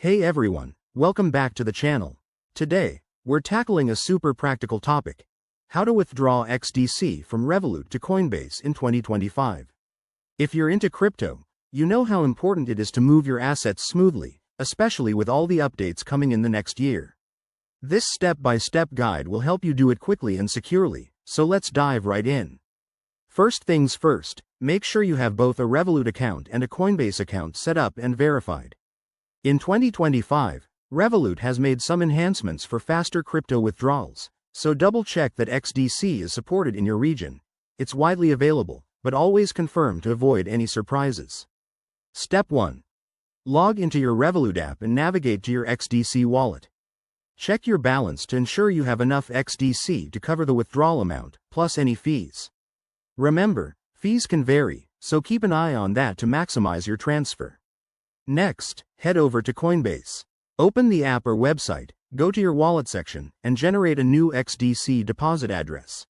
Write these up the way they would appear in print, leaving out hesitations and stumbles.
Hey everyone, welcome back to the channel. Today, we're tackling a super practical topic: how to withdraw XDC from Revolut to Coinbase in 2025. If you're into crypto, you know how important it is to move your assets smoothly, especially with all the updates coming in the next year. This step-by-step guide will help you do it quickly and securely, so let's dive right in. First things first, make sure you have both a Revolut account and a Coinbase account set up and verified. In 2025, Revolut has made some enhancements for faster crypto withdrawals, so double-check that XDC is supported in your region. It's widely available, but always confirm to avoid any surprises. Step 1. Log into your Revolut app and navigate to your XDC wallet. Check your balance to ensure you have enough XDC to cover the withdrawal amount, plus any fees. Remember, fees can vary, so keep an eye on that to maximize your transfer. Next, head over to Coinbase. Open the app or website, go to your wallet section, and generate a new XDC deposit address.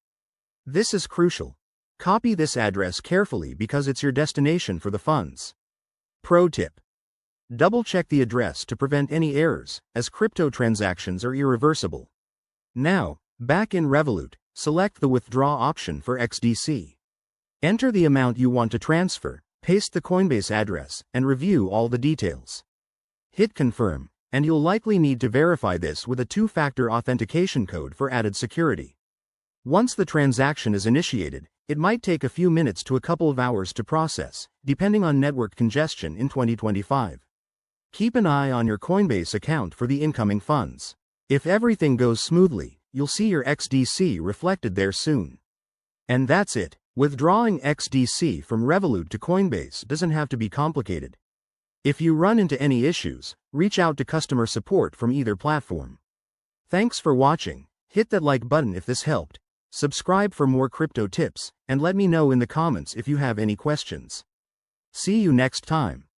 This is crucial. Copy this address carefully because it's your destination for the funds. Pro tip: double-check the address to prevent any errors, as crypto transactions are irreversible. Now, back in Revolut, select the withdraw option for XDC. Enter the amount you want to transfer, paste the Coinbase address, and review all the details. Hit confirm, and you'll likely need to verify this with a two-factor authentication code for added security. Once the transaction is initiated, it might take a few minutes to a couple of hours to process, depending on network congestion in 2025. Keep an eye on your Coinbase account for the incoming funds. If everything goes smoothly, you'll see your XDC reflected there soon. And that's it. Withdrawing XDC from Revolut to Coinbase doesn't have to be complicated. If you run into any issues, reach out to customer support from either platform. Thanks for watching. Hit that like button if this helped. Subscribe for more crypto tips, and let me know in the comments if you have any questions. See you next time.